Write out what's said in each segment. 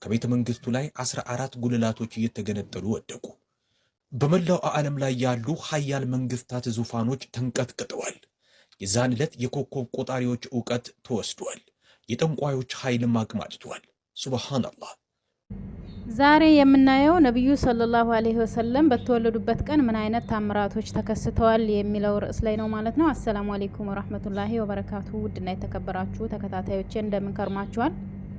ከቤተ መንግስቱ ላይ 14 ጉልላቶች እየተገነጠሉ ወደቁ። በመላው ዓለም ላይ ያሉ ሀያል መንግስታት ዙፋኖች ተንቀጥቅጠዋል። የዛን ዕለት የኮከብ ቆጣሪዎች ዕውቀት ተወስዷል። የጠንቋዮች ኃይልም አቅማጭቷል። ሱብሃንአላህ። ዛሬ የምናየው ነብዩ ሰለላሁ ዐለይሂ ወሰለም በተወለዱበት ቀን ምን አይነት ታምራቶች ተከስተዋል የሚለው ርዕስ ላይ ነው ማለት ነው። አሰላሙ አለይኩም ወራህመቱላሂ ወበረካቱ። ውድና የተከበራችሁ ተከታታዮቼ እንደምን ከርማችኋል?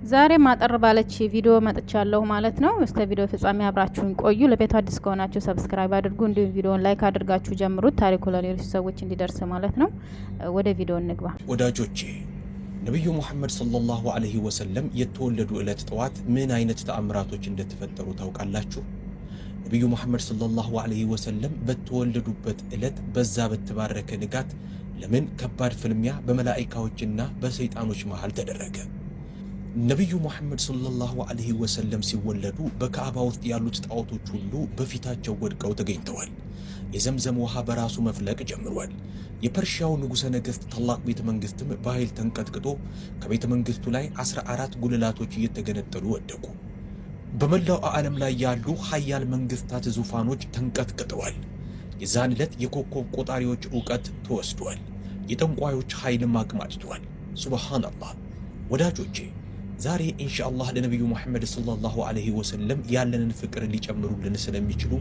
ዛሬ ማጠር ባለች ቪዲዮ መጥቻለሁ ማለት ነው። እስከ ቪዲዮ ፍጻሜ አብራችሁን ቆዩ። ለቤቱ አዲስ ከሆናችሁ ሰብስክራይብ አድርጉ፣ እንዲሁም ቪዲዮን ላይክ አድርጋችሁ ጀምሩት፣ ታሪኩ ለሌሎች ሰዎች እንዲደርስ ማለት ነው። ወደ ቪዲዮ እንግባ ወዳጆቼ። ነብዩ ሙሐመድ ሰለላሁ ዐለይሂ ወሰለም የተወለዱ ዕለት ጠዋት ምን አይነት ተአምራቶች እንደተፈጠሩ ታውቃላችሁ? ነብዩ ሙሐመድ ሰለላሁ ዐለይሂ ወሰለም በተወለዱበት ዕለት በዛ በተባረከ ንጋት ለምን ከባድ ፍልሚያ በመላእክቶችና በሰይጣኖች መሃል ተደረገ? ነብዩ ሙሐመድ ሰለላሁ ዐለይሂ ወሰለም ሲወለዱ በካዕባ ውስጥ ያሉት ጣዖቶች ሁሉ በፊታቸው ወድቀው ተገኝተዋል። የዘምዘም ውሃ በራሱ መፍለቅ ጀምሯል። የፐርሺያው ንጉሠ ነገሥት ታላቅ ቤተ መንግስትም በኃይል ተንቀጥቅጦ ከቤተ መንግስቱ ላይ 14 ጉልላቶች እየተገነጠሉ ወደቁ። በመላው ዓለም ላይ ያሉ ሀያል መንግስታት ዙፋኖች ተንቀጥቅጠዋል። የዛን ዕለት የኮከብ ቆጣሪዎች ዕውቀት ተወስዷል። የጠንቋዮች ኃይልም አቅማጭቷል። ሱብሃንአላህ። ወዳጆቼ ዛሬ ኢንሻአላህ ለነብዩ ሙሐመድ ሰለላሁ ዐለይሂ ወሰለም ያለንን ፍቅር ሊጨምሩልን ስለሚችሉ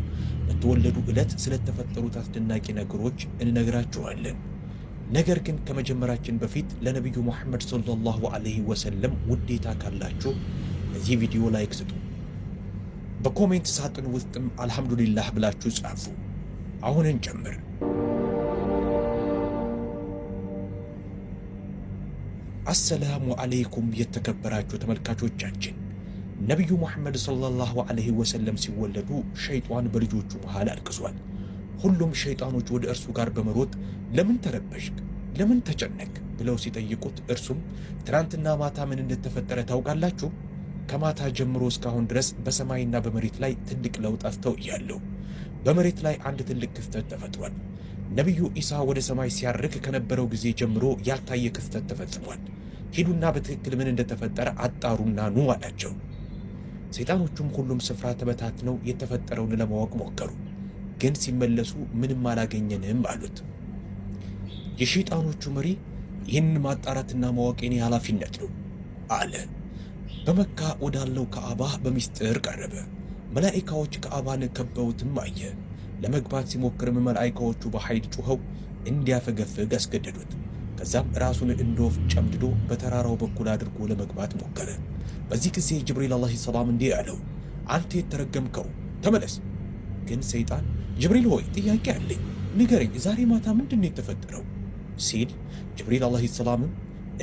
በተወለዱ ዕለት ስለተፈጠሩት አስደናቂ ነገሮች እንነግራችኋለን። ነገር ግን ከመጀመራችን በፊት ለነብዩ ሙሐመድ ሰለላሁ ዐለይሂ ወሰለም ውዴታ ካላችሁ ለዚህ ቪዲዮ ላይክ ስጡ። በኮሜንት ሳጥን ውስጥም አልሐምዱሊላህ ብላችሁ ጻፉ። አሁን እንጀምር። አሰላሙ አለይኩም የተከበራችሁ ተመልካቾቻችን፣ ነብዩ ሙሐመድ ሰለላሁ ዐለይሂ ወሰለም ሲወለዱ ሸይጣን በልጆቹ መሃል አልቅሷል። ሁሉም ሸይጣኖች ወደ እርሱ ጋር በመሮጥ ለምን ተረበሽክ፣ ለምን ተጨነቅ ብለው ሲጠይቁት እርሱም ትናንትና ማታ ምን እንደተፈጠረ ታውቃላችሁ? ከማታ ጀምሮ እስካሁን ድረስ በሰማይና በመሬት ላይ ትልቅ ለውጥ አስተውያለሁ። በመሬት ላይ አንድ ትልቅ ክስተት ተፈጥሯል። ነብዩ ኢሳ ወደ ሰማይ ሲያርግ ከነበረው ጊዜ ጀምሮ ያልታየ ክስተት ተፈጽሟል። ሂዱና በትክክል ምን እንደተፈጠረ አጣሩና ኑ አላቸው። ሰይጣኖቹም ሁሉም ስፍራ ተበታትነው የተፈጠረውን ለማወቅ ሞከሩ፣ ግን ሲመለሱ ምንም አላገኘንም አሉት። የሸይጣኖቹ መሪ ይህንን ማጣራትና ማወቅ የኔ ኃላፊነት ነው አለ። በመካ ወዳለው ካዕባ በሚስጥር ቀረበ። መላኢካዎች ካዕባን ከበውትም አየ። ለመግባት ሲሞክርም መላኢካዎቹ በኃይል ጮኸው እንዲያፈገፍግ አስገደዱት። ከዛም ራሱን እንደ ወፍ ጨምድዶ በተራራው በኩል አድርጎ ለመግባት ሞከረ። በዚህ ጊዜ ጅብሪል አለይሂ ሰላም እንዲህ አለው፣ አንተ የተረገምከው ተመለስ። ግን ሰይጣን ጅብሪል ሆይ ጥያቄ አለኝ፣ ንገረኝ፣ ዛሬ ማታ ምንድነው የተፈጠረው ሲል ጅብሪል አለይሂ ሰላም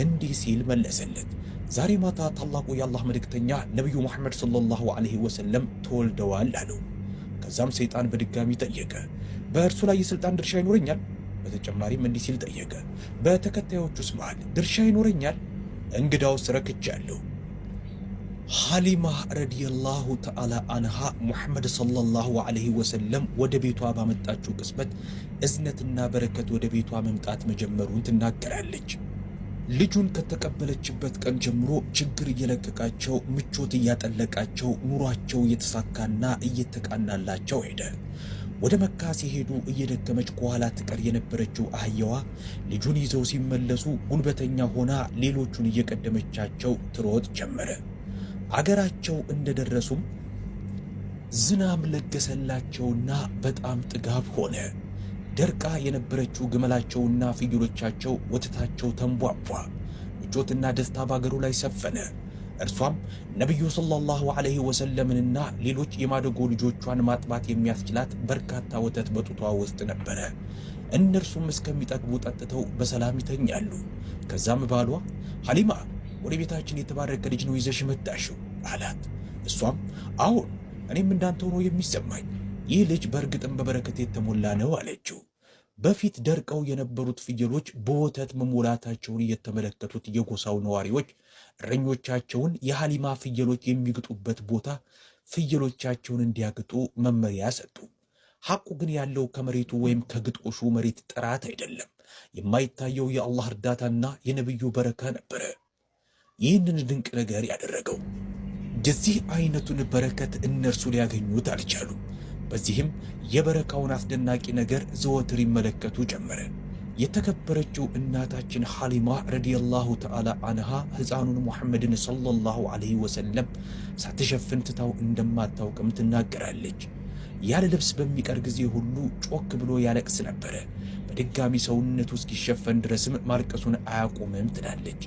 እንዲህ ሲል መለሰለት፣ ዛሬ ማታ ታላቁ የአላህ መልእክተኛ ነብዩ ሙሐመድ ሰለላሁ ዐለይሂ ወሰለም ተወልደዋል አለው። ከዛም ሰይጣን በድጋሚ ጠየቀ፣ በእርሱ ላይ የስልጣን ድርሻ ይኖረኛል? በተጨማሪም እንዲህ ሲል ጠየቀ፣ በተከታዮቹስ መሃል ድርሻ ይኖረኛል? እንግዳውስ ረክቻለሁ። ሐሊማ ረዲየላሁ ተዓላ አንሃ ሙሐመድ ሰለላሁ ዐለይሂ ወሰለም ወደ ቤቷ ባመጣችው ቅጽበት እዝነትና በረከት ወደ ቤቷ መምጣት መጀመሩን ትናገራለች። ልጁን ከተቀበለችበት ቀን ጀምሮ ችግር እየለቀቃቸው፣ ምቾት እያጠለቃቸው፣ ኑሯቸው እየተሳካና እየተቃናላቸው ሄደ። ወደ መካ ሲሄዱ እየደከመች ከኋላ ትቀር የነበረችው አህያዋ ልጁን ይዘው ሲመለሱ ጉልበተኛ ሆና ሌሎቹን እየቀደመቻቸው ትሮጥ ጀመረ። አገራቸው እንደደረሱም ዝናብ ለገሰላቸውና በጣም ጥጋብ ሆነ። ደርቃ የነበረችው ግመላቸውና ፍየሎቻቸው ወተታቸው ተንቧቧ። ምቾትና ደስታ በአገሩ ላይ ሰፈነ። እርሷም ነብዩ ሰለላሁ ዐለይሂ ወሰለምንና ሌሎች የማደጎ ልጆቿን ማጥባት የሚያስችላት በርካታ ወተት በጡቷ ውስጥ ነበረ። እነርሱም እስከሚጠግቡ ጠጥተው በሰላም ይተኛሉ። ከዛም ባሏ ሐሊማ ወደ ቤታችን የተባረከ ልጅ ነው ይዘሽ መጣሽው አላት። እሷም አሁን እኔም እንዳንተ ሆኖ የሚሰማኝ ይህ ልጅ በእርግጥም በበረከት የተሞላ ነው አለችው። በፊት ደርቀው የነበሩት ፍየሎች በወተት መሞላታቸውን የተመለከቱት የጎሳው ነዋሪዎች እረኞቻቸውን የሐሊማ ፍየሎች የሚግጡበት ቦታ ፍየሎቻቸውን እንዲያግጡ መመሪያ ሰጡ። ሐቁ ግን ያለው ከመሬቱ ወይም ከግጦሹ መሬት ጥራት አይደለም፣ የማይታየው የአላህ እርዳታና የነብዩ በረካ ነበረ ይህንን ድንቅ ነገር ያደረገው። የዚህ አይነቱን በረከት እነርሱ ሊያገኙት አልቻሉ። በዚህም የበረካውን አስደናቂ ነገር ዘወትር ይመለከቱ ጀመረ። የተከበረችው እናታችን ሐሊማ ረዲየላሁ ተዓላ አንሃ ሕፃኑን ሙሐመድን ሰለላሁ ዐለይሂ ወሰለም ሳትሸፍን ትታው እንደማታውቅም ትናገራለች። ያለ ልብስ በሚቀር ጊዜ ሁሉ ጮክ ብሎ ያለቅስ ነበረ። በድጋሚ ሰውነቱ እስኪሸፈን ድረስም ማልቀሱን አያቆምም ትላለች።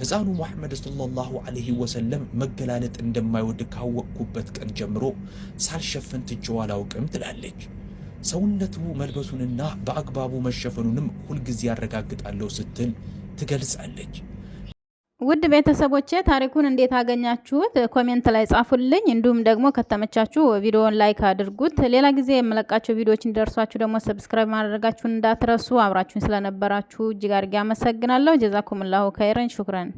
ሕፃኑ ሙሐመድ ሰለላሁ ዐለይሂ ወሰለም መገላለጥ እንደማይወድ ካወቅኩበት ቀን ጀምሮ ሳልሸፈን ትቼው አላውቅም ትላለች። ሰውነቱ መልበሱንና በአግባቡ መሸፈኑንም ሁልጊዜ ያረጋግጣለሁ ስትል ትገልጻለች። ውድ ቤተሰቦቼ ታሪኩን እንዴት አገኛችሁት? ኮሜንት ላይ ጻፉልኝ። እንዲሁም ደግሞ ከተመቻችሁ ቪዲዮውን ላይክ አድርጉት። ሌላ ጊዜ የምለቃቸው ቪዲዮዎች እንዲደርሷችሁ ደግሞ ሰብስክራይብ ማድረጋችሁን እንዳትረሱ። አብራችሁን ስለነበራችሁ እጅግ አድርጌ አመሰግናለሁ። ጀዛኩምላሁ ከይረን ሹክረን